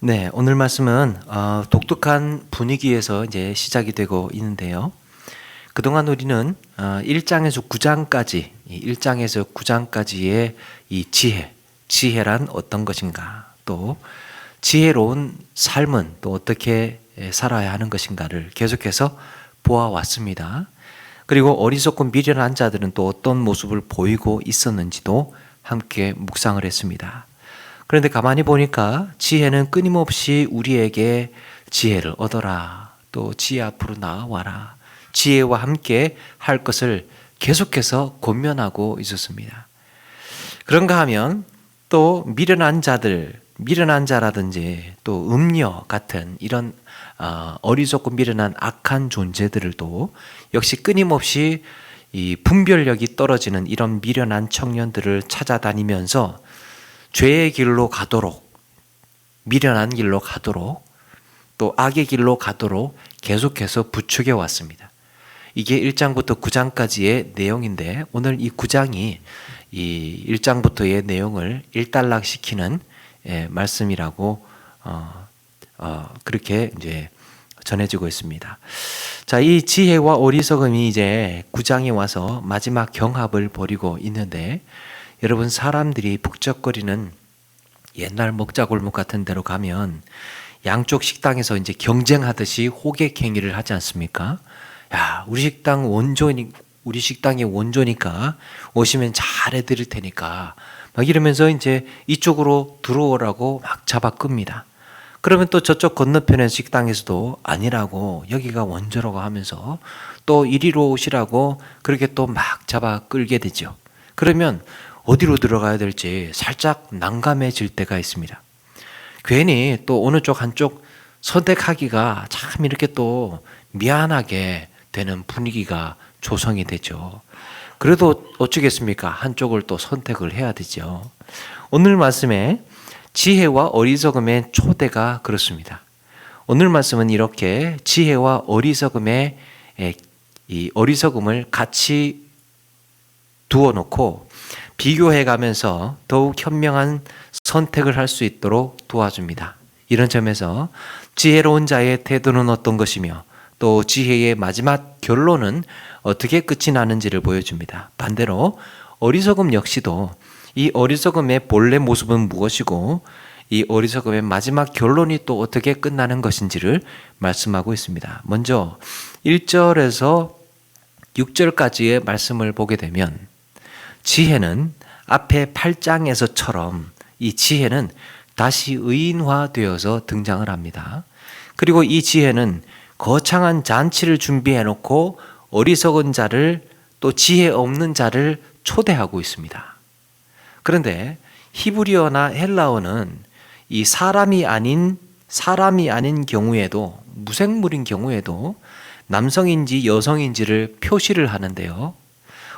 네, 오늘 말씀은 독특한 분위기에서 이제 시작이 되고 있는데요. 그동안 우리는 1장에서 9장까지, 1장에서 9장까지의 이 지혜란 어떤 것인가, 또 지혜로운 삶은 또 어떻게 살아야 하는 것인가를 계속해서 보아왔습니다. 그리고 어리석고 미련한 자들은 또 어떤 모습을 보이고 있었는지도 함께 묵상을 했습니다. 그런데 가만히 보니까 지혜는 끊임없이 우리에게 지혜를 얻어라, 또 지혜 앞으로 나와라, 지혜와 함께 할 것을 계속해서 권면하고 있었습니다. 그런가 하면 또 미련한 자라든지 또 음녀 같은 이런 어리석고 미련한 악한 존재들도 역시 끊임없이 이 분별력이 떨어지는 이런 미련한 청년들을 찾아다니면서 죄의 길로 가도록, 미련한 길로 가도록, 또 악의 길로 가도록 계속해서 부추겨 왔습니다. 이게 1장부터 9장까지의 내용인데, 오늘 이 9장이 이 1장부터의 내용을 일단락시키는 말씀이라고 그렇게 이제 전해지고 있습니다. 자, 이 지혜와 어리석음이 이제 9장에 와서 마지막 경합을 벌이고 있는데, 여러분, 사람들이 북적거리는 옛날 먹자골목 같은 데로 가면 양쪽 식당에서 이제 경쟁하듯이 호객행위를 하지 않습니까? 야, 우리 식당이 원조니까 오시면 잘 해드릴 테니까 막 이러면서 이제 이쪽으로 들어오라고 막 잡아 끕니다. 그러면 또 저쪽 건너편의 식당에서도 아니라고, 여기가 원조라고 하면서 또 이리로 오시라고 그렇게 또 막 잡아 끌게 되죠. 그러면 어디로 들어가야 될지 살짝 난감해질 때가 있습니다. 괜히 또 어느 쪽 한쪽 선택하기가 참 이렇게 또 미안하게 되는 분위기가 조성이 되죠. 그래도 어쩌겠습니까? 한쪽을 또 선택을 해야 되죠. 오늘 말씀에 지혜와 어리석음의 초대가 그렇습니다. 오늘 말씀은 이렇게 지혜와 어리석음의 이 어리석음을 같이 두어놓고 비교해 가면서 더욱 현명한 선택을 할 수 있도록 도와줍니다. 이런 점에서 지혜로운 자의 태도는 어떤 것이며 또 지혜의 마지막 결론은 어떻게 끝이 나는지를 보여줍니다. 반대로 어리석음 역시도 이 어리석음의 본래 모습은 무엇이고 이 어리석음의 마지막 결론이 또 어떻게 끝나는 것인지를 말씀하고 있습니다. 먼저 1절에서 6절까지의 말씀을 보게 되면 지혜는 앞에 8장에서처럼 이 지혜는 다시 의인화되어서 등장을 합니다. 그리고 이 지혜는 거창한 잔치를 준비해 놓고 어리석은 자를, 또 지혜 없는 자를 초대하고 있습니다. 그런데 히브리어나 헬라어는 이 사람이 아닌 경우에도, 무생물인 경우에도 남성인지 여성인지를 표시를 하는데요.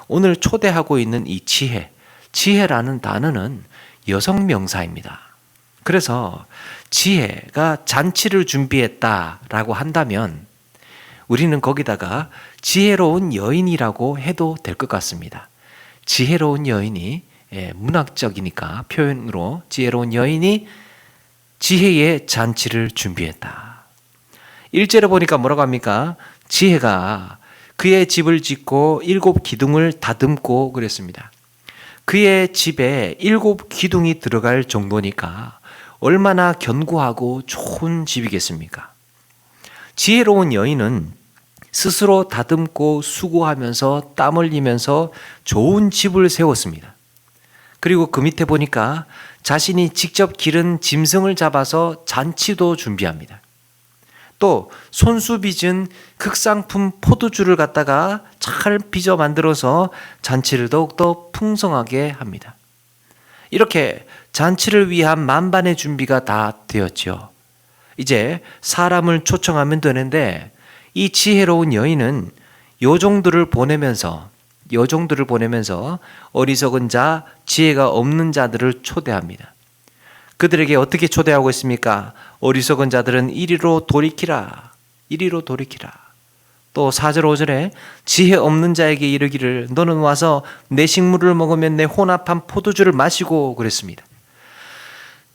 오늘 초대하고 있는 이 지혜라는 단어는 여성 명사입니다. 그래서 지혜가 잔치를 준비했다라고 한다면 우리는 거기다가 지혜로운 여인이라고 해도 될 것 같습니다. 지혜로운 여인이, 문학적이니까 표현으로 지혜로운 여인이 지혜의 잔치를 준비했다. 1절에 보니까 뭐라고 합니까? 지혜가 그의 집을 짓고 7 기둥을 다듬고 그랬습니다. 그의 집에 7 기둥이 들어갈 정도니까 얼마나 견고하고 좋은 집이겠습니까? 지혜로운 여인은 스스로 다듬고 수고하면서 땀 흘리면서 좋은 집을 세웠습니다. 그리고 그 밑에 보니까 자신이 직접 기른 짐승을 잡아서 잔치도 준비합니다. 또 손수 빚은 극상품 포도주를 갖다가 잘 빚어 만들어서 잔치를 더욱더 풍성하게 합니다. 이렇게 잔치를 위한 만반의 준비가 다 되었죠. 이제 사람을 초청하면 되는데 이 지혜로운 여인은 요종들을 보내면서 어리석은 자, 지혜가 없는 자들을 초대합니다. 그들에게 어떻게 초대하고 있습니까? 어리석은 자들은 이리로 돌이키라. 또 4절 5절에 지혜 없는 자에게 이르기를 너는 와서 내 식물을 먹으면 내 혼합한 포도주를 마시고 그랬습니다.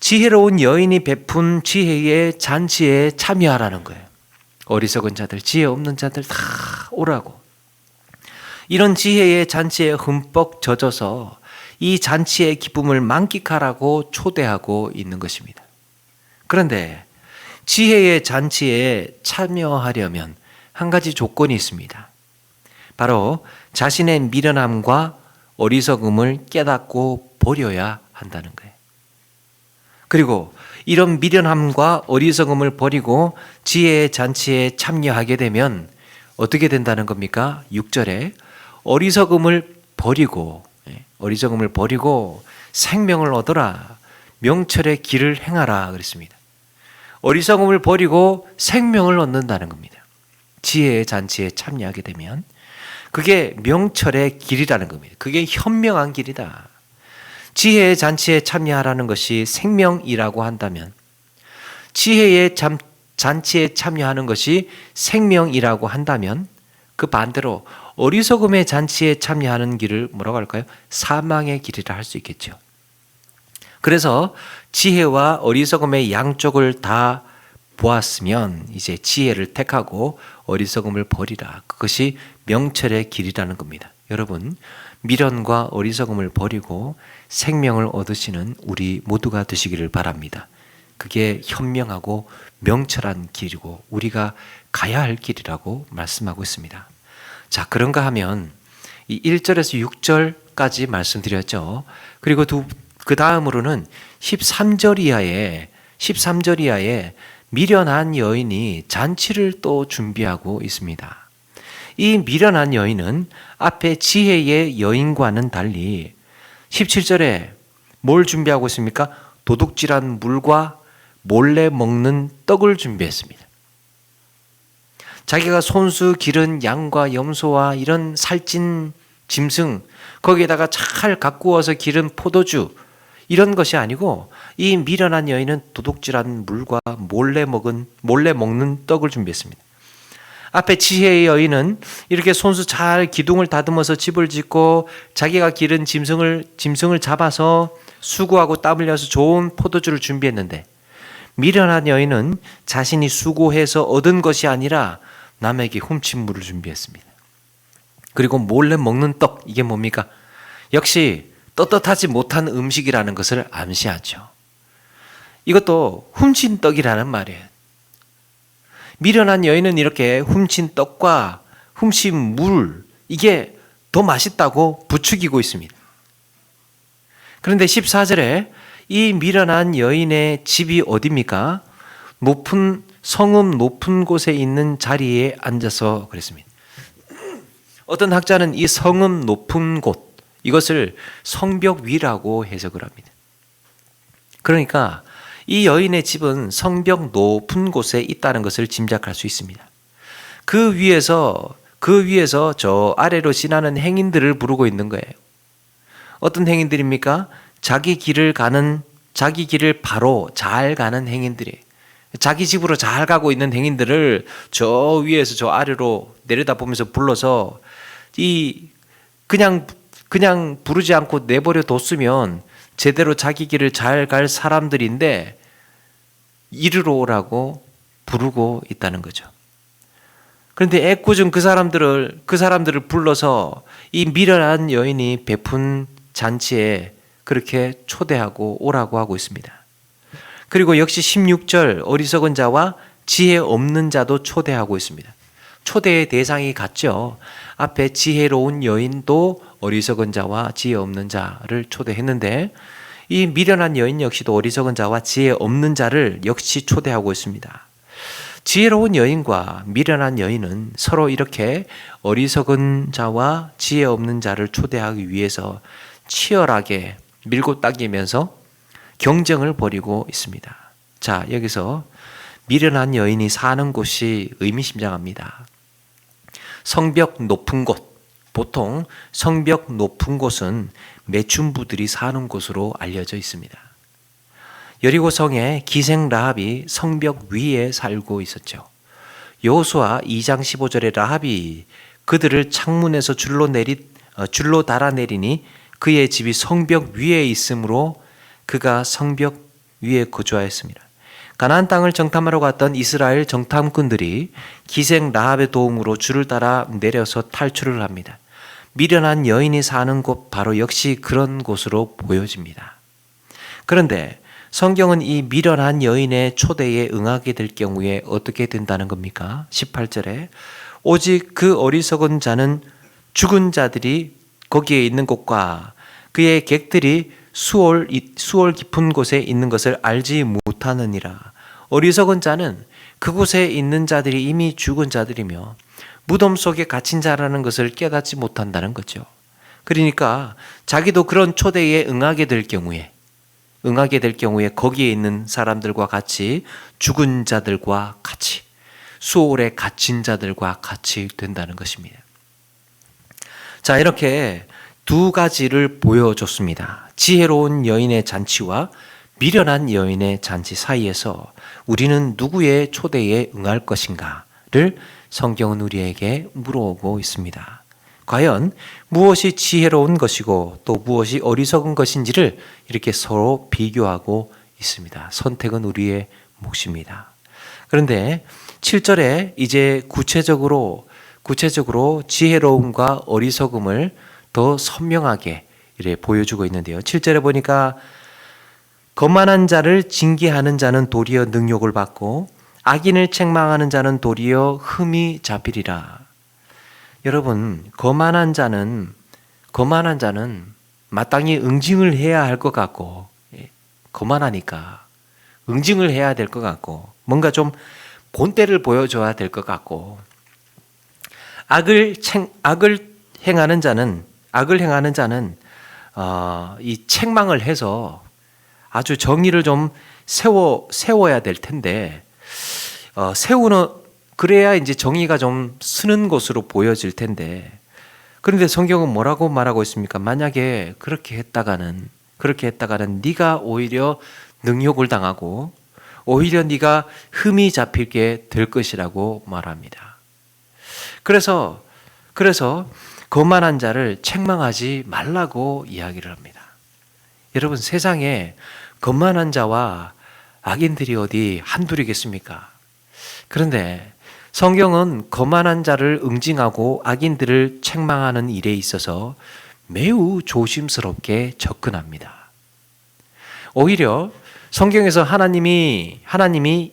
지혜로운 여인이 베푼 지혜의 잔치에 참여하라는 거예요. 어리석은 자들, 지혜 없는 자들 다 오라고. 이런 지혜의 잔치에 흠뻑 젖어서 이 잔치의 기쁨을 만끽하라고 초대하고 있는 것입니다. 그런데 지혜의 잔치에 참여하려면 한 가지 조건이 있습니다. 바로 자신의 미련함과 어리석음을 깨닫고 버려야 한다는 거예요. 그리고 이런 미련함과 어리석음을 버리고 지혜의 잔치에 참여하게 되면 어떻게 된다는 겁니까? 6절에 어리석음을 버리고 생명을 얻어라, 명철의 길을 행하라 그랬습니다. 어리석음을 버리고 생명을 얻는다는 겁니다. 지혜의 잔치에 참여하게 되면 그게 명철의 길이라는 겁니다. 그게 현명한 길이다. 지혜의 잔치에 참여하라는 것이 생명이라고 한다면, 지혜의 잔치에 참여하는 것이 생명이라고 한다면, 그 반대로 어리석음의 잔치에 참여하는 길을 뭐라고 할까요? 사망의 길이라 할 수 있겠죠. 그래서 지혜와 어리석음의 양쪽을 다 보았으면 이제 지혜를 택하고 어리석음을 버리라. 그것이 명철의 길이라는 겁니다. 여러분, 미련과 어리석음을 버리고 생명을 얻으시는 우리 모두가 되시기를 바랍니다. 그게 현명하고 명철한 길이고 우리가 가야 할 길이라고 말씀하고 있습니다. 자, 그런가 하면 이 1절에서 6절까지 말씀드렸죠. 그리고 그 다음으로는 13절 이하에 미련한 여인이 잔치를 또 준비하고 있습니다. 이 미련한 여인은 앞에 지혜의 여인과는 달리 17절에 뭘 준비하고 있습니까? 도둑질한 물과 몰래 먹는 떡을 준비했습니다. 자기가 손수 기른 양과 염소와 이런 살찐 짐승, 거기에다가 잘 가꾸어서 기른 포도주, 이런 것이 아니고 이 미련한 여인은 도둑질한 물과 몰래 먹는 떡을 준비했습니다. 앞에 지혜의 여인은 이렇게 손수 잘 기둥을 다듬어서 집을 짓고 자기가 기른 짐승을 잡아서 수고하고 땀 흘려서 좋은 포도주를 준비했는데, 미련한 여인은 자신이 수고해서 얻은 것이 아니라 남에게 훔친 물을 준비했습니다. 그리고 몰래 먹는 떡, 이게 뭡니까? 역시 떳떳하지 못한 음식이라는 것을 암시하죠. 이것도 훔친 떡이라는 말이에요. 미련한 여인은 이렇게 훔친 떡과 훔친 물, 이게 더 맛있다고 부추기고 있습니다. 그런데 14절에 이 미련한 여인의 집이 어디입니까? 성읍 높은 곳에 있는 자리에 앉아서 그랬습니다. 어떤 학자는 이 성읍 높은 곳, 이것을 성벽 위라고 해석을 합니다. 그러니까 이 여인의 집은 성벽 높은 곳에 있다는 것을 짐작할 수 있습니다. 그 위에서 저 아래로 지나는 행인들을 부르고 있는 거예요. 어떤 행인들입니까? 자기 길을 바로 잘 가는 행인들이에요. 자기 집으로 잘 가고 있는 행인들을 저 위에서 저 아래로 내려다보면서 불러서 그냥 부르지 않고 내버려 뒀으면 제대로 자기 길을 잘 갈 사람들인데 이리로 오라고 부르고 있다는 거죠. 그런데 애꿎은 그 사람들을 불러서 이 미련한 여인이 베푼 잔치에 그렇게 초대하고 오라고 하고 있습니다. 그리고 역시 16절 어리석은 자와 지혜 없는 자도 초대하고 있습니다. 초대의 대상이 같죠. 앞에 지혜로운 여인도 어리석은 자와 지혜 없는 자를 초대했는데 이 미련한 여인 역시도 어리석은 자와 지혜 없는 자를 역시 초대하고 있습니다. 지혜로운 여인과 미련한 여인은 서로 이렇게 어리석은 자와 지혜 없는 자를 초대하기 위해서 치열하게 밀고 당기면서 경쟁을 벌이고 있습니다. 자, 여기서 미련한 여인이 사는 곳이 의미심장합니다. 성벽 높은 곳, 보통 성벽 높은 곳은 매춘부들이 사는 곳으로 알려져 있습니다. 여리고성의 기생 라합이 성벽 위에 살고 있었죠. 여호수아 2장 15절에 라합이 그들을 창문에서 줄로 달아내리니 그의 집이 성벽 위에 있으므로 그가 성벽 위에 거주하였습니다. 가나안 땅을 정탐하러 갔던 이스라엘 정탐꾼들이 기생 라합의 도움으로 줄을 따라 내려서 탈출을 합니다. 미련한 여인이 사는 곳 바로 역시 그런 곳으로 보여집니다. 그런데 성경은 이 미련한 여인의 초대에 응하게 될 경우에 어떻게 된다는 겁니까? 18절에 오직 그 어리석은 자는 죽은 자들이 거기에 있는 곳과 그의 객들이 수월 깊은 곳에 있는 것을 알지 못하느니라. 어리석은 자는 그곳에 있는 자들이 이미 죽은 자들이며 무덤 속에 갇힌 자라는 것을 깨닫지 못한다는 거죠. 그러니까 자기도 그런 초대에 응하게 될 경우에 거기에 있는 사람들과 같이 죽은 자들과 같이 수월에 갇힌 자들과 같이 된다는 것입니다. 자, 이렇게 두 가지를 보여줬습니다. 지혜로운 여인의 잔치와 미련한 여인의 잔치 사이에서 우리는 누구의 초대에 응할 것인가를 성경은 우리에게 물어오고 있습니다. 과연 무엇이 지혜로운 것이고 또 무엇이 어리석은 것인지를 이렇게 서로 비교하고 있습니다. 선택은 우리의 몫입니다. 그런데 7절에 이제 구체적으로 지혜로움과 어리석음을 더 선명하게 이렇게 보여주고 있는데요. 7절에 보니까 거만한 자를 징계하는 자는 도리어 능욕을 받고 악인을 책망하는 자는 도리어 흠이 잡히리라. 여러분, 거만한 자는 마땅히 응징을 해야 할 것 같고, 거만하니까 응징을 해야 될 것 같고, 뭔가 좀 본때를 보여줘야 될 것 같고, 악을 행하는 자는 이 책망을 해서 아주 정의를 좀 세워야 될 텐데, 그래야 이제 정의가 좀 서는 것으로 보여질 텐데, 그런데 성경은 뭐라고 말하고 있습니까? 만약에 그렇게 했다가는 네가 오히려 능욕을 당하고 오히려 네가 흠이 잡히게 될 것이라고 말합니다. 그래서 거만한 자를 책망하지 말라고 이야기를 합니다. 여러분, 세상에 거만한 자와 악인들이 어디 한둘이겠습니까? 그런데 성경은 거만한 자를 응징하고 악인들을 책망하는 일에 있어서 매우 조심스럽게 접근합니다. 오히려 성경에서 하나님이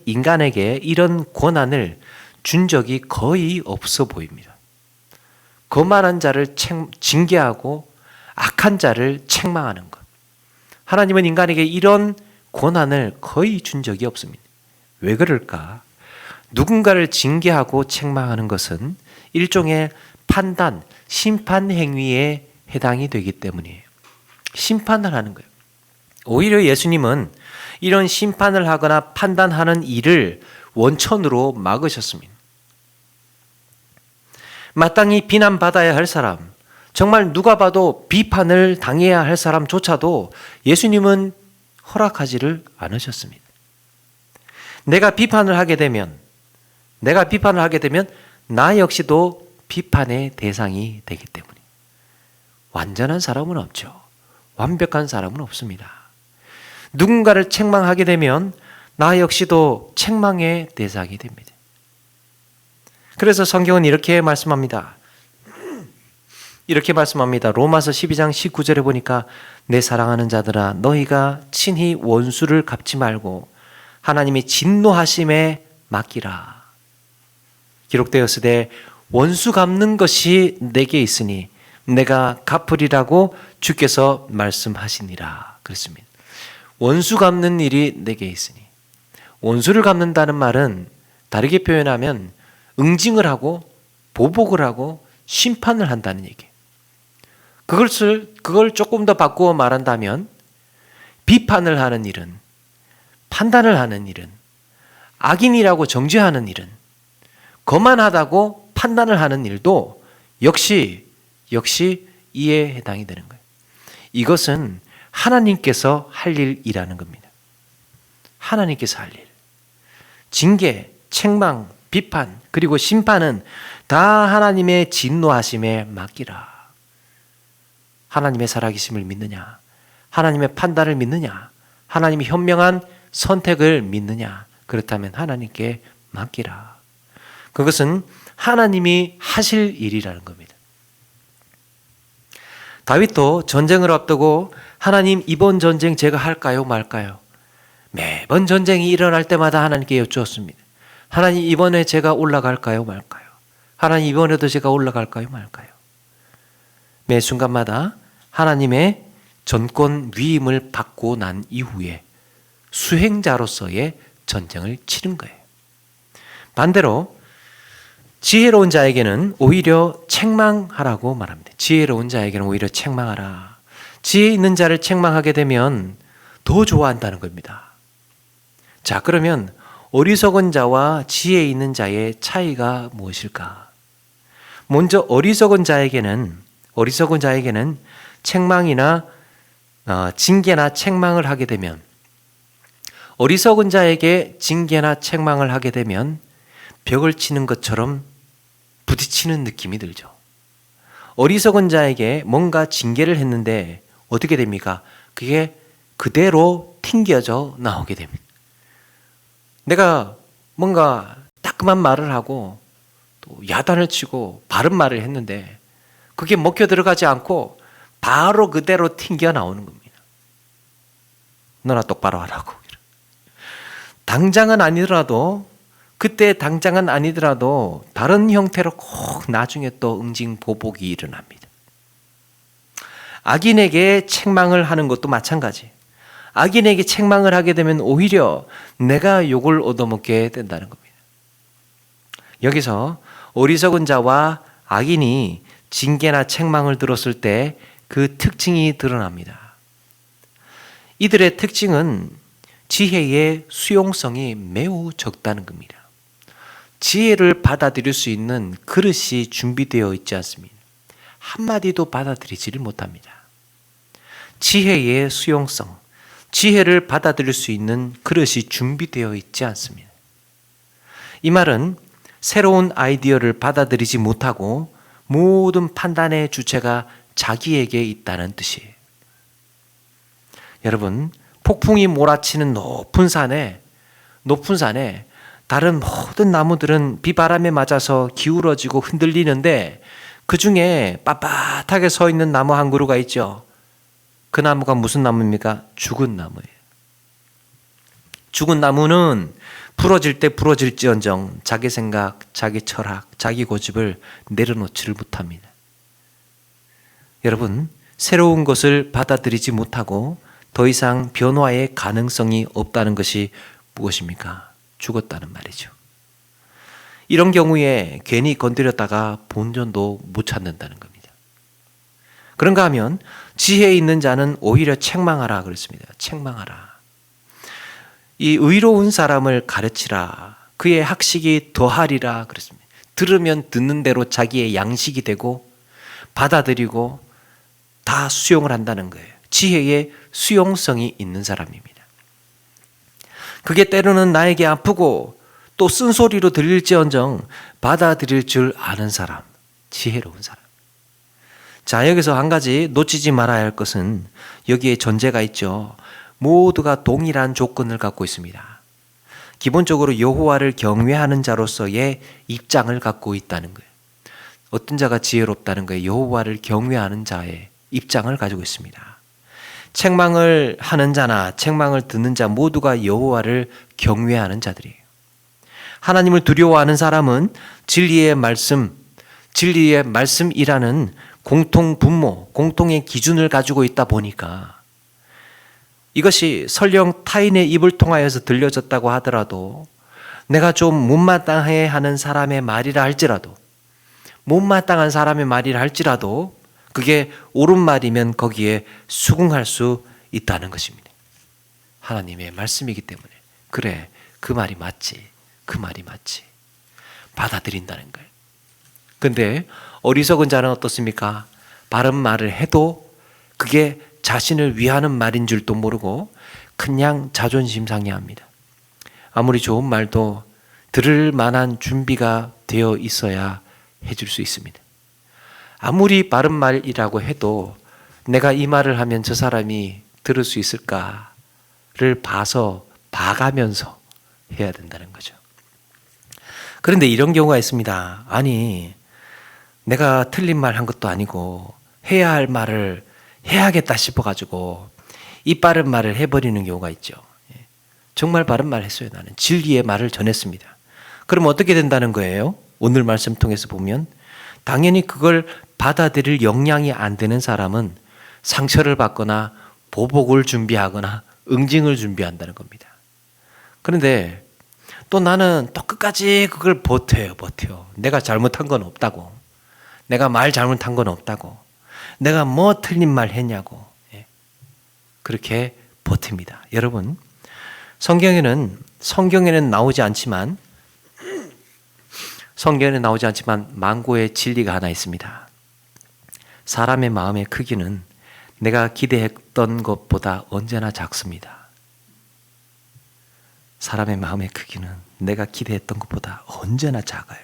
인간에게 이런 권한을 준 적이 거의 없어 보입니다. 거만한 자를 징계하고 악한 자를 책망하는 것. 하나님은 인간에게 이런 권한을 거의 준 적이 없습니다. 왜 그럴까? 누군가를 징계하고 책망하는 것은 일종의 판단, 심판 행위에 해당이 되기 때문이에요. 심판을 하는 거예요. 오히려 예수님은 이런 심판을 하거나 판단하는 일을 원천으로 막으셨습니다. 마땅히 비난받아야 할 사람, 정말 누가 봐도 비판을 당해야 할 사람조차도 예수님은 허락하지를 않으셨습니다. 내가 비판을 하게 되면 나 역시도 비판의 대상이 되기 때문에 완전한 사람은 없죠. 완벽한 사람은 없습니다. 누군가를 책망하게 되면 나 역시도 책망의 대상이 됩니다. 그래서 성경은 이렇게 말씀합니다. 로마서 12장 19절에 보니까 내 사랑하는 자들아 너희가 친히 원수를 갚지 말고 하나님이 진노하심에 맡기라. 기록되었으되 원수 갚는 것이 내게 있으니 내가 갚으리라고 주께서 말씀하시니라. 그렇습니다. 원수 갚는 일이 내게 있으니, 원수를 갚는다는 말은 다르게 표현하면 응징을 하고 보복을 하고 심판을 한다는 얘기예요. 그걸 조금 더 바꾸어 말한다면 비판을 하는 일은, 판단을 하는 일은, 악인이라고 정죄하는 일은, 거만하다고 판단을 하는 일도 역시 이에 해당이 되는 거예요. 이것은 하나님께서 할 일이라는 겁니다. 하나님께서 할 일. 징계, 책망, 비판, 그리고 심판은 다 하나님의 진노하심에 맡기라. 하나님의 살아계심을 믿느냐? 하나님의 판단을 믿느냐? 하나님의 현명한 선택을 믿느냐? 그렇다면 하나님께 맡기라. 그것은 하나님이 하실 일이라는 겁니다. 다윗도 전쟁을 앞두고 하나님, 이번 전쟁 제가 할까요 말까요? 매번 전쟁이 일어날 때마다 하나님께 여쭈었습니다. 하나님, 이번에 제가 올라갈까요 말까요? 하나님, 이번에도 제가 올라갈까요 말까요? 매 순간마다 하나님의 전권 위임을 받고 난 이후에 수행자로서의 전쟁을 치른 거예요. 반대로 지혜로운 자에게는 오히려 책망하라고 말합니다. 지혜로운 자에게는 오히려 책망하라. 지혜 있는 자를 책망하게 되면 더 좋아한다는 겁니다. 자, 그러면 어리석은 자와 지혜 있는 자의 차이가 무엇일까? 먼저 어리석은 자에게는 책망이나 징계나 책망을 하게 되면, 어리석은 자에게 징계나 책망을 하게 되면 벽을 치는 것처럼 부딪히는 느낌이 들죠. 어리석은 자에게 뭔가 징계를 했는데 어떻게 됩니까? 그게 그대로 튕겨져 나오게 됩니다. 내가 뭔가 따끔한 말을 하고 또 야단을 치고 바른 말을 했는데 그게 먹혀 들어가지 않고 바로 그대로 튕겨 나오는 겁니다. 너나 똑바로 하라고. 당장은 아니더라도, 그때 당장은 아니더라도 다른 형태로 꼭 나중에 또 응징보복이 일어납니다. 악인에게 책망을 하는 것도 마찬가지. 악인에게 책망을 하게 되면 오히려 내가 욕을 얻어먹게 된다는 겁니다. 여기서 어리석은 자와 악인이 징계나 책망을 들었을 때 그 특징이 드러납니다. 이들의 특징은 지혜의 수용성이 매우 적다는 겁니다. 지혜를 받아들일 수 있는 그릇이 준비되어 있지 않습니다. 한마디도 받아들이지를 못합니다. 지혜의 수용성, 지혜를 받아들일 수 있는 그릇이 준비되어 있지 않습니다. 이 말은 새로운 아이디어를 받아들이지 못하고 모든 판단의 주체가 자기에게 있다는 뜻이에요. 여러분, 폭풍이 몰아치는 높은 산에 다른 모든 나무들은 비바람에 맞아서 기울어지고 흔들리는데 그 중에 빳빳하게 서 있는 나무 한 그루가 있죠. 그 나무가 무슨 나무입니까? 죽은 나무예요. 죽은 나무는 부러질 때 부러질지언정 자기 생각, 자기 철학, 자기 고집을 내려놓지를 못합니다. 여러분, 새로운 것을 받아들이지 못하고 더 이상 변화의 가능성이 없다는 것이 무엇입니까? 죽었다는 말이죠. 이런 경우에 괜히 건드렸다가 본전도 못 찾는다는 겁니다. 그런가 하면 지혜 있는 자는 오히려 책망하라 그랬습니다. 책망하라. 이 의로운 사람을 가르치라. 그의 학식이 더하리라 그랬습니다. 들으면 듣는 대로 자기의 양식이 되고 받아들이고 다 수용을 한다는 거예요. 지혜의 수용성이 있는 사람입니다. 그게 때로는 나에게 아프고 또 쓴소리로 들릴지언정 받아들일 줄 아는 사람, 지혜로운 사람. 자, 여기서 한 가지 놓치지 말아야 할 것은 여기에 전제가 있죠. 모두가 동일한 조건을 갖고 있습니다. 기본적으로 여호와를 경외하는 자로서의 입장을 갖고 있다는 거예요. 어떤 자가 지혜롭다는 거예요? 여호와를 경외하는 자의 입장을 가지고 있습니다. 책망을 하는 자나 책망을 듣는 자 모두가 여호와를 경외하는 자들이에요. 하나님을 두려워하는 사람은 진리의 말씀이라는 공통 분모, 공통의 기준을 가지고 있다 보니까 이것이 설령 타인의 입을 통하여서 들려졌다고 하더라도 내가 좀 못마땅해 하는 사람의 말이라 할지라도, 못마땅한 사람의 말이라 할지라도 그게 옳은 말이면 거기에 수긍할 수 있다는 것입니다. 하나님의 말씀이기 때문에 그래, 그 말이 맞지, 그 말이 맞지 받아들인다는 거예요. 근데 어리석은 자는 어떻습니까? 바른 말을 해도 그게 자신을 위하는 말인 줄도 모르고 그냥 자존심 상해합니다. 아무리 좋은 말도 들을 만한 준비가 되어 있어야 해줄 수 있습니다. 아무리 바른 말이라고 해도 내가 이 말을 하면 저 사람이 들을 수 있을까를 봐서 봐가면서 해야 된다는 거죠. 그런데 이런 경우가 있습니다. 아니, 내가 틀린 말 한 것도 아니고 해야 할 말을 해야겠다 싶어가지고 이 바른 말을 해버리는 경우가 있죠. 정말 바른 말 했어요. 나는 진리의 말을 전했습니다. 그럼 어떻게 된다는 거예요? 오늘 말씀 통해서 보면 당연히 그걸 받아들일 역량이 안 되는 사람은 상처를 받거나 보복을 준비하거나 응징을 준비한다는 겁니다. 그런데 또 나는 또 끝까지 그걸 버텨요. 내가 잘못한 건 없다고. 내가 말 잘못한 건 없다고. 내가 뭐 틀린 말 했냐고. 그렇게 버팁니다. 여러분, 성경에는 나오지 않지만 만고의 진리가 하나 있습니다. 사람의 마음의 크기는 내가 기대했던 것보다 언제나 작습니다. 사람의 마음의 크기는 내가 기대했던 것보다 언제나 작아요.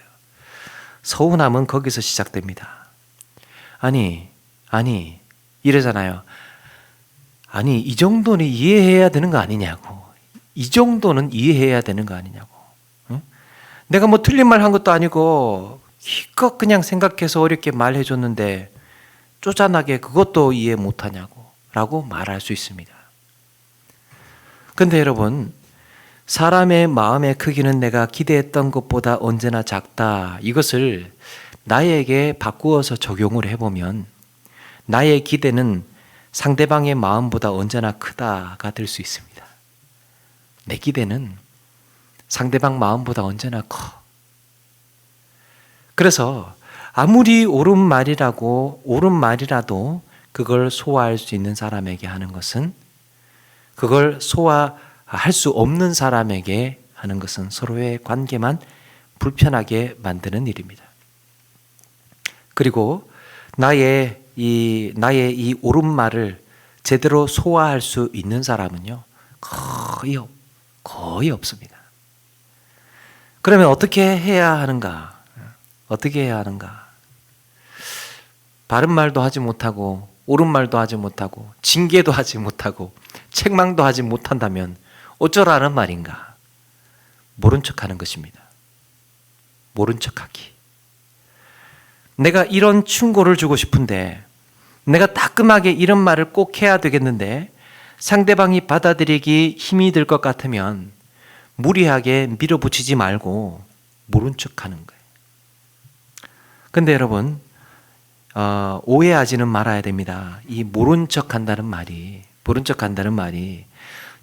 서운함은 거기서 시작됩니다. 아니 이러잖아요. 아니, 이 정도는 이해해야 되는 거 아니냐고. 이 정도는 이해해야 되는 거 아니냐고. 응? 내가 뭐 틀린 말 한 것도 아니고 기껏 그냥 생각해서 어렵게 말해줬는데 쪼잔하게 그것도 이해 못하냐고 라고 말할 수 있습니다. 근데 여러분, 사람의 마음의 크기는 내가 기대했던 것보다 언제나 작다. 이것을 나에게 바꾸어서 적용을 해보면 나의 기대는 상대방의 마음보다 언제나 크다가 될 수 있습니다. 내 기대는 상대방 마음보다 언제나 커. 그래서 아무리 옳은 말이라도 그걸 소화할 수 있는 사람에게 하는 것은, 그걸 소화할 수 없는 사람에게 하는 것은 서로의 관계만 불편하게 만드는 일입니다. 그리고 나의 이 옳은 말을 제대로 소화할 수 있는 사람은요, 거의 없습니다. 그러면 어떻게 해야 하는가? 바른 말도 하지 못하고 옳은 말도 하지 못하고 징계도 하지 못하고 책망도 하지 못한다면 어쩌라는 말인가? 모른 척하는 것입니다. 모른 척하기. 내가 이런 충고를 주고 싶은데, 내가 따끔하게 이런 말을 꼭 해야 되겠는데 상대방이 받아들이기 힘이 들 것 같으면 무리하게 밀어붙이지 말고 모른 척하는 거예요. 근데 여러분, 오해하지는 말아야 됩니다. 이 모른 척한다는 말이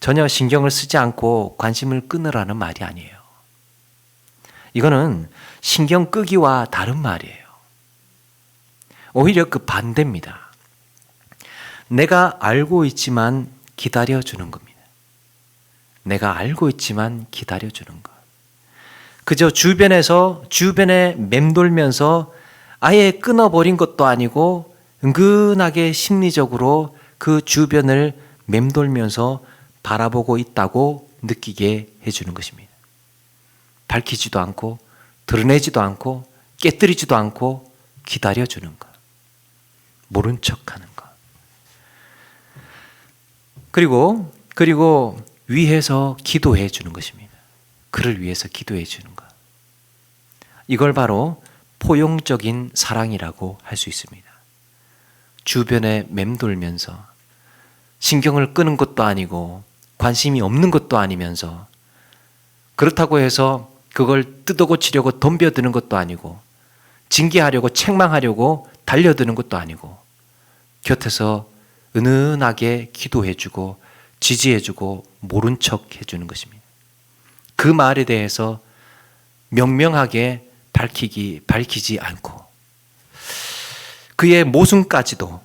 전혀 신경을 쓰지 않고 관심을 끊으라는 말이 아니에요. 이거는 신경 끄기와 다른 말이에요. 오히려 그 반대입니다. 내가 알고 있지만 기다려주는 겁니다. 내가 알고 있지만 기다려주는 것. 그저 주변에 맴돌면서 아예 끊어버린 것도 아니고 은근하게 심리적으로 그 주변을 맴돌면서 바라보고 있다고 느끼게 해주는 것입니다. 밝히지도 않고 드러내지도 않고 깨뜨리지도 않고 기다려주는 것. 모른 척하는 것. 그리고 위해서 기도해 주는 것입니다. 그를 위해서 기도해 주는 것. 이걸 바로 포용적인 사랑이라고 할 수 있습니다. 주변에 맴돌면서 신경을 끄는 것도 아니고 관심이 없는 것도 아니면서, 그렇다고 해서 그걸 뜯어고치려고 덤벼드는 것도 아니고 징계하려고 책망하려고 달려드는 것도 아니고 곁에서 은은하게 기도해주고 지지해주고 모른 척 해주는 것입니다. 그 말에 대해서 명명하게 밝히지 않고 그의 모순까지도,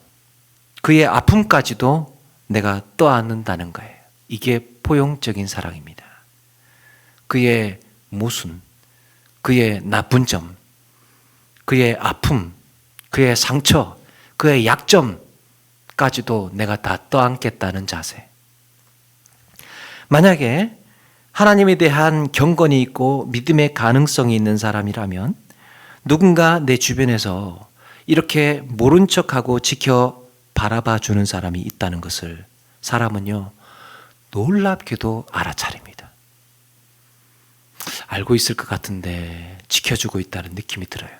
그의 아픔까지도 내가 떠안는다는 거예요. 이게 포용적인 사랑입니다. 그의 모순, 그의 나쁜 점, 그의 아픔, 그의 상처, 그의 약점까지도 내가 다 떠안겠다는 자세. 만약에 하나님에 대한 경건이 있고 믿음의 가능성이 있는 사람이라면 누군가 내 주변에서 이렇게 모른 척하고 지켜 바라봐 주는 사람이 있다는 것을 사람은요, 놀랍게도 알아차립니다. 알고 있을 것 같은데 지켜주고 있다는 느낌이 들어요.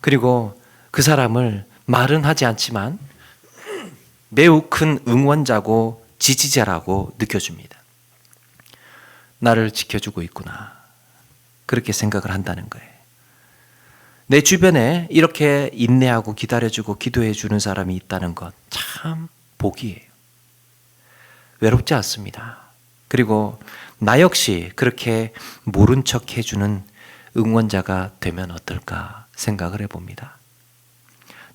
그리고 그 사람을 말은 하지 않지만 매우 큰 응원자고 지지자라고 느껴줍니다. 나를 지켜주고 있구나. 그렇게 생각을 한다는 거예요. 내 주변에 이렇게 인내하고 기다려주고 기도해주는 사람이 있다는 것 참 복이에요. 외롭지 않습니다. 그리고 나 역시 그렇게 모른 척 해주는 응원자가 되면 어떨까 생각을 해봅니다.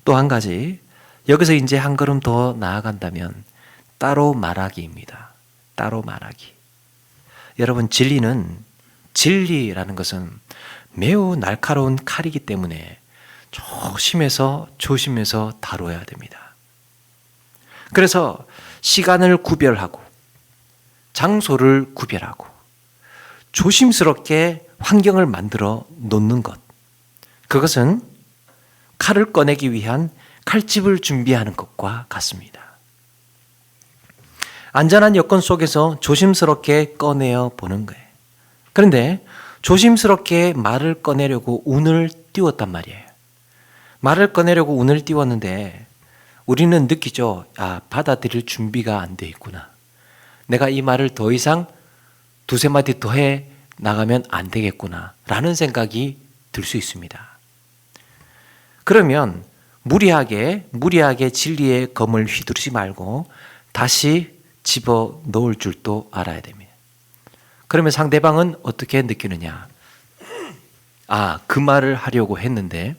또 한 가지, 여기서 이제 한 걸음 더 나아간다면 따로 말하기입니다. 따로 말하기. 여러분, 진리라는 것은 매우 날카로운 칼이기 때문에 조심해서 다뤄야 됩니다. 그래서 시간을 구별하고 장소를 구별하고 조심스럽게 환경을 만들어 놓는 것, 그것은 칼을 꺼내기 위한 칼집을 준비하는 것과 같습니다. 안전한 여건 속에서 조심스럽게 꺼내어 보는 거예요. 그런데 조심스럽게 말을 꺼내려고 운을 띄웠단 말이에요. 말을 꺼내려고 운을 띄웠는데 우리는 느끼죠. 받아들일 준비가 안 돼 있구나. 내가 이 말을 더 이상 두세 마디 더 해 나가면 안 되겠구나 라는 생각이 들 수 있습니다. 그러면 무리하게 진리의 검을 휘두르지 말고 다시 집어 넣을 줄도 알아야 됩니다. 그러면 상대방은 어떻게 느끼느냐? 그 말을 하려고 했는데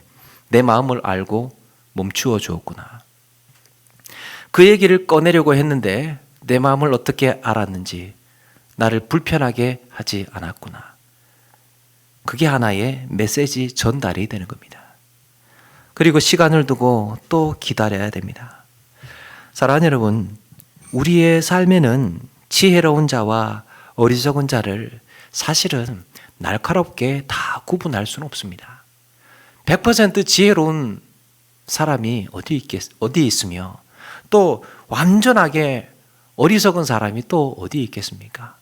내 마음을 알고 멈추어 주었구나. 그 얘기를 꺼내려고 했는데 내 마음을 어떻게 알았는지 나를 불편하게 하지 않았구나. 그게 하나의 메시지 전달이 되는 겁니다. 그리고 시간을 두고 또 기다려야 됩니다. 사랑하는 여러분, 우리의 삶에는 지혜로운 자와 어리석은 자를 사실은 날카롭게 다 구분할 수는 없습니다. 100% 지혜로운 사람이 어디 있으며 또 완전하게 어리석은 사람이 또 어디 있겠습니까?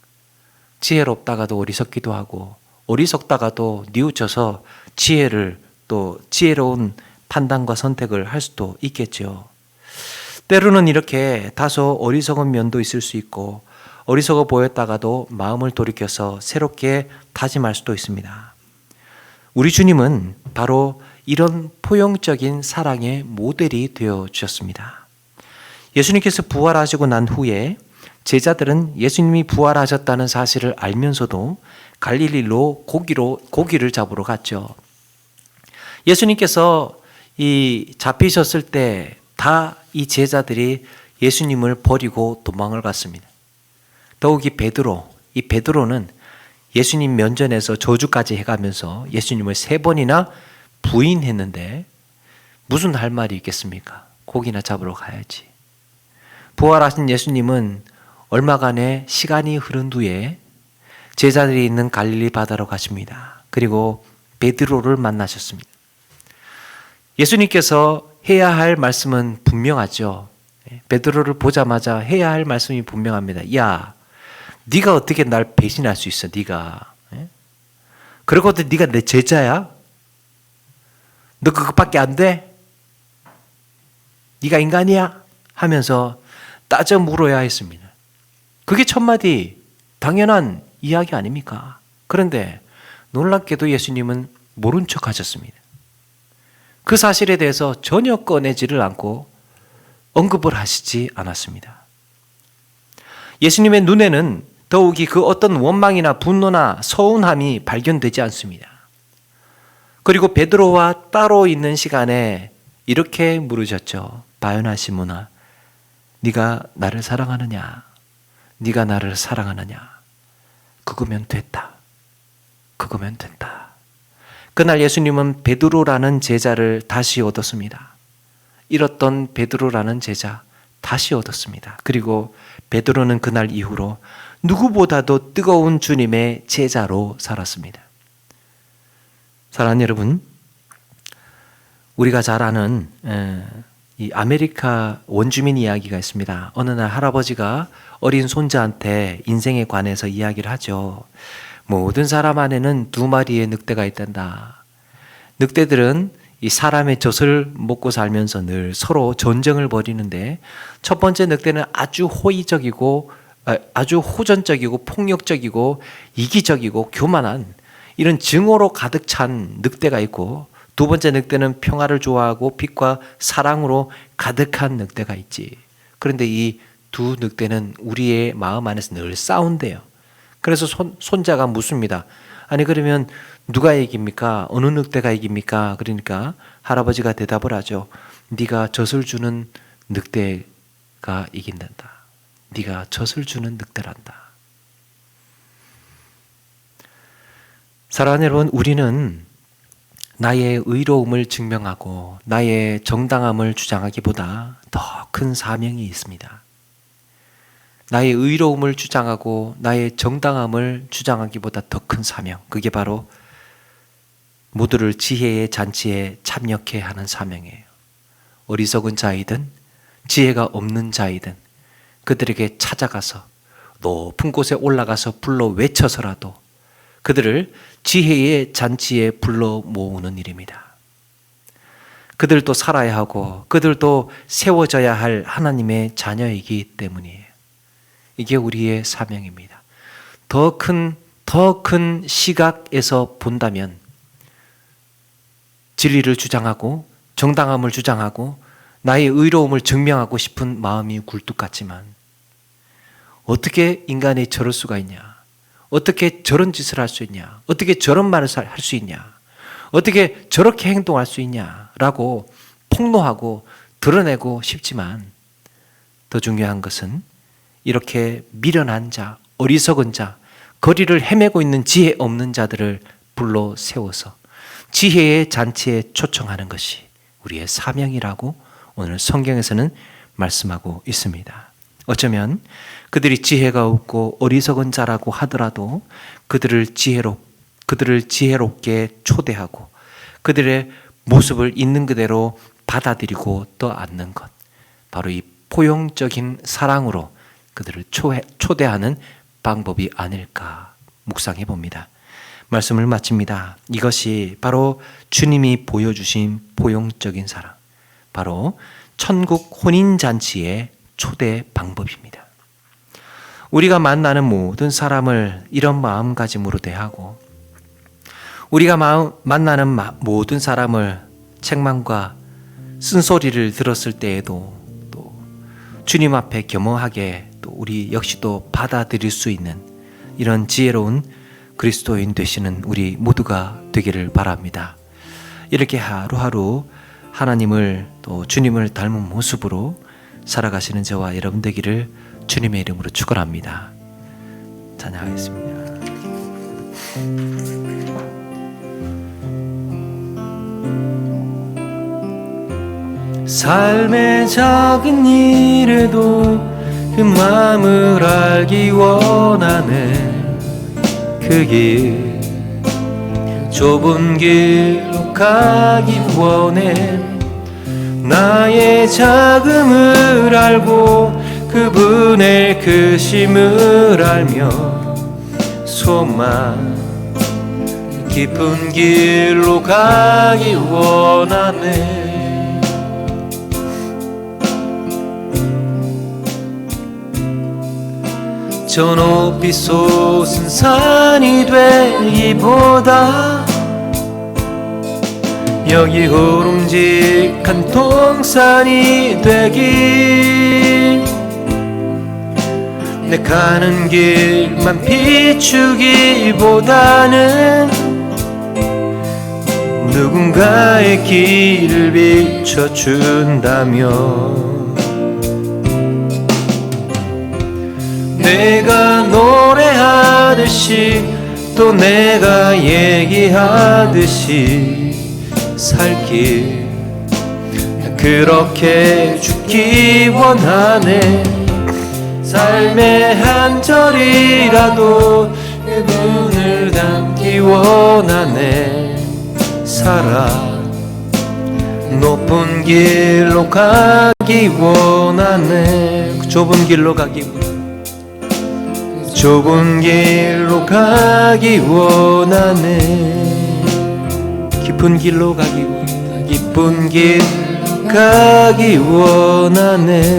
지혜롭다가도 어리석기도 하고 어리석다가도 뉘우쳐서 지혜로운 판단과 선택을 할 수도 있겠죠. 때로는 이렇게 다소 어리석은 면도 있을 수 있고 어리석어 보였다가도 마음을 돌이켜서 새롭게 다짐할 수도 있습니다. 우리 주님은 바로 이런 포용적인 사랑의 모델이 되어 주셨습니다. 예수님께서 부활하시고 난 후에 제자들은 예수님이 부활하셨다는 사실을 알면서도 갈릴리로 고기를 잡으러 갔죠. 예수님께서 잡히셨을 때 다 이 제자들이 예수님을 버리고 도망을 갔습니다. 더욱이 베드로는 예수님 면전에서 저주까지 해가면서 예수님을 3번이나 부인했는데 무슨 할 말이 있겠습니까? 고기나 잡으러 가야지. 부활하신 예수님은 얼마간의 시간이 흐른 뒤에 제자들이 있는 갈릴리 바다로 가십니다. 그리고 베드로를 만나셨습니다. 예수님께서 해야 할 말씀은 분명하죠. 베드로를 보자마자 해야 할 말씀이 분명합니다. 야, 네가 어떻게 날 배신할 수 있어? 네가. 그러고도 네가 내 제자야? 너 그것밖에 안 돼? 네가 인간이야? 하면서 따져 물어야 했습니다. 그게 첫마디 당연한 이야기 아닙니까? 그런데 놀랍게도 예수님은 모른 척 하셨습니다. 그 사실에 대해서 전혀 꺼내지를 않고 언급을 하시지 않았습니다. 예수님의 눈에는 더욱이 그 어떤 원망이나 분노나 서운함이 발견되지 않습니다. 그리고 베드로와 따로 있는 시간에 이렇게 물으셨죠. 바요나 시몬아, 네가 나를 사랑하느냐? 네가 나를 사랑하느냐? 그거면 됐다. 그날 예수님은 베드로라는 제자를 다시 얻었습니다. 잃었던 베드로라는 제자 다시 얻었습니다. 그리고 베드로는 그날 이후로 누구보다도 뜨거운 주님의 제자로 살았습니다. 사랑하는 여러분, 우리가 잘 아는 이 아메리카 원주민 이야기가 있습니다. 어느 날 할아버지가 어린 손자한테 인생에 관해서 이야기를 하죠. 모든 사람 안에는 2마리의 늑대가 있단다. 늑대들은 이 사람의 젖을 먹고 살면서 늘 서로 전쟁을 벌이는데, 첫 번째 늑대는 아주 아주 호전적이고 폭력적이고 이기적이고 교만한 이런 증오로 가득 찬 늑대가 있고, 2번째 늑대는 평화를 좋아하고 빛과 사랑으로 가득한 늑대가 있지. 그런데 이 2 늑대는 우리의 마음 안에서 늘 싸운대요. 그래서 손자가 묻습니다. 아니 그러면 누가 이깁니까? 어느 늑대가 이깁니까? 그러니까 할아버지가 대답을 하죠. 네가 젖을 주는 늑대가 이긴단다. 네가 젖을 주는 늑대란다. 사랑하는 여러분, 우리는 나의 의로움을 증명하고 나의 정당함을 주장하기보다 더 큰 사명이 있습니다. 나의 의로움을 주장하고 나의 정당함을 주장하기보다 더 큰 사명, 그게 바로 모두를 지혜의 잔치에 참여케 하는 사명이에요. 어리석은 자이든 지혜가 없는 자이든 그들에게 찾아가서 높은 곳에 올라가서 불러 외쳐서라도 그들을 지혜의 잔치에 불러 모으는 일입니다. 그들도 살아야 하고 그들도 세워져야 할 하나님의 자녀이기 때문이에요. 이게 우리의 사명입니다. 더 큰 시각에서 본다면 진리를 주장하고 정당함을 주장하고 나의 의로움을 증명하고 싶은 마음이 굴뚝 같지만, 어떻게 인간이 저럴 수가 있냐? 어떻게 저런 짓을 할 수 있냐? 어떻게 저런 말을 할 수 있냐? 어떻게 저렇게 행동할 수 있냐? 라고 폭로하고 드러내고 싶지만, 더 중요한 것은 이렇게 미련한 자, 어리석은 자, 거리를 헤매고 있는 지혜 없는 자들을 불러 세워서 지혜의 잔치에 초청하는 것이 우리의 사명이라고 오늘 성경에서는 말씀하고 있습니다. 어쩌면 그들이 지혜가 없고 어리석은 자라고 하더라도 그들을 지혜롭게 초대하고 그들의 모습을 있는 그대로 받아들이고 떠안는 것, 바로 이 포용적인 사랑으로 그들을 초대하는 방법이 아닐까 묵상해 봅니다. 말씀을 마칩니다. 이것이 바로 주님이 보여주신 포용적인 사랑, 바로 천국 혼인잔치의 초대 방법입니다. 우리가 만나는 모든 사람을 이런 마음가짐으로 대하고, 우리가 만나는 모든 사람을 책망과 쓴소리를 들었을 때에도 또 주님 앞에 겸허하게 또 우리 역시도 받아들일 수 있는 이런 지혜로운 그리스도인 되시는 우리 모두가 되기를 바랍니다. 이렇게 하루하루 하나님을 또 주님을 닮은 모습으로 살아가시는 저와 여러분 되기를 주님의 이름으로 축원합니다. 찬양하겠습니다. 삶의 작은 일에도 그 마음을 알기 원하네. 그 길 좁은 길로 가기 원해. 나의 자금을 알고 그분의 크심을 알며 소망 깊은 길로 가기 원하네. 저 높이 솟은 산이 되기보다 여기 우름직한 동산이 되길, 내 가는 길만 비추기보다는 누군가의 길을 비춰준다면 내가 노래하듯이 또 내가 얘기하듯이 살길 그렇게 죽기 원하네. 삶의 한 절이라도 그분을 담기 원하네. 살아 높은 길로 가기 원하네. 좁은 길로 가기 원하네. 좁은 길로 가기 원하네. 깊은 길로 가기 원하네. 깊은 길 가기 원하네.